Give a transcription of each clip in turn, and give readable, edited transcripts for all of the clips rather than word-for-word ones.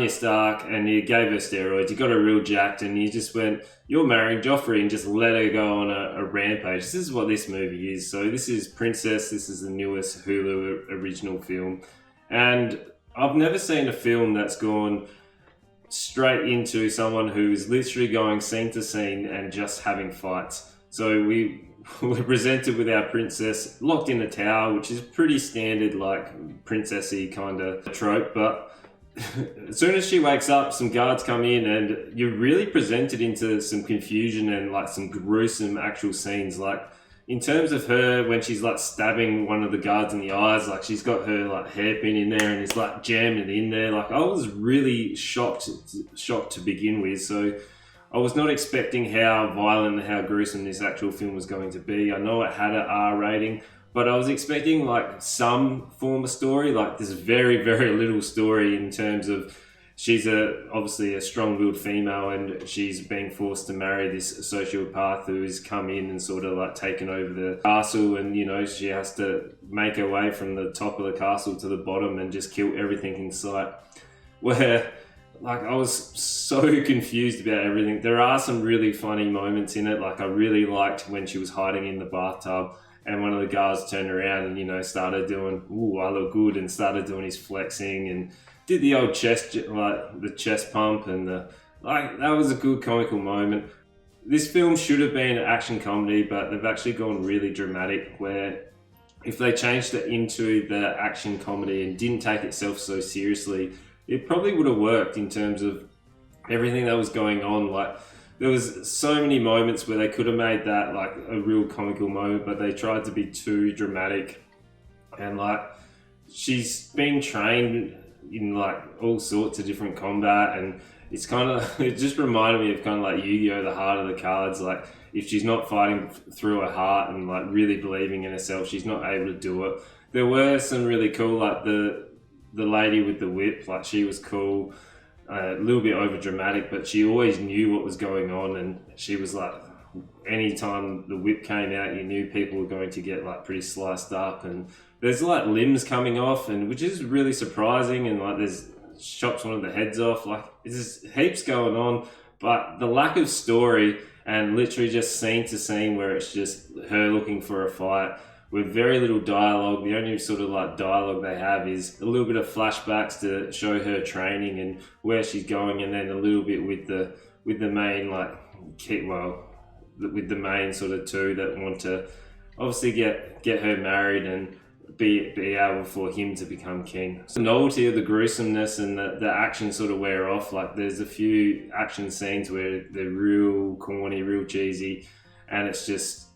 Arya Stark and he gave her steroids. He got her real jacked and he just went, "You're marrying Joffrey," and just let her go on a rampage. This is what this movie is. So this is Princess. This is the newest Hulu original film. And I've never seen a film that's gone straight into someone who's literally going scene to scene and just having fights. So we're presented with our princess locked in a tower, which is pretty standard, like princessy kind of trope. But as soon as she wakes up, some guards come in and you're really presented into some confusion and like some gruesome actual scenes. Like in terms of her, when she's like stabbing one of the guards in the eyes, like she's got her like hairpin in there and it's like jamming it in there. Like I was really shocked to begin with. So I was not expecting how violent and how gruesome this actual film was going to be. I know it had an R rating, but I was expecting like some form of story. Like there's very, very little story in terms of she's obviously a strong-willed female and she's being forced to marry this sociopath who has come in and sort of like taken over the castle, and you know she has to make her way from the top of the castle to the bottom and just kill everything in sight. Where like I was so confused about everything. There are some really funny moments in it. Like I really liked when she was hiding in the bathtub and one of the guards turned around and, you know, started doing, "Ooh, I look good," and started doing his flexing and did the old chest, like the chest pump, and that was a good comical moment. This film should have been an action comedy, but they've actually gone really dramatic, where if they changed it into the action comedy and didn't take itself so seriously, it probably would have worked in terms of everything that was going on. Like there was so many moments where they could have made that like a real comical moment, but they tried to be too dramatic. And like she's been trained in like all sorts of different combat, and it's kind of it just reminded me of kind of like Yu-Gi-Oh, the heart of the cards. Like if she's not fighting through her heart and like really believing in herself, she's not able to do it. There were some really cool, like the lady with the whip, like she was cool, a little bit over dramatic, but she always knew what was going on, and she was like, anytime the whip came out, you knew people were going to get like pretty sliced up, and there's like limbs coming off, and which is really surprising, and like there's chops one of the heads off. Like there's heaps going on, but the lack of story and literally just scene to scene where it's just her looking for a fight with very little dialogue. The only sort of like dialogue they have is a little bit of flashbacks to show her training and where she's going, and then a little bit with the main like with the main sort of two that want to obviously get her married and be able for him to become king. So the novelty of the gruesomeness and the action sort of wear off. Like there's a few action scenes where they're real corny, real cheesy, and it's just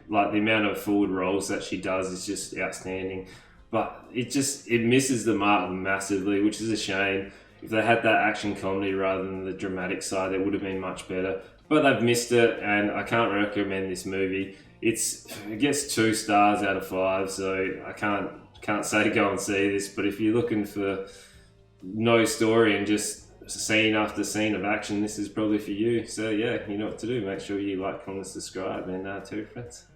like the amount of forward rolls that she does is just outstanding. But it misses the mark massively, which is a shame. If they had that action comedy rather than the dramatic side, it would have been much better. But they've missed it, and I can't recommend this movie. It gets 2 stars out of 5, so I can't say go and see this. But if you're looking for no story and just scene after scene of action, this is probably for you. So yeah, you know what to do. Make sure you like, comment, subscribe, and tell your friends.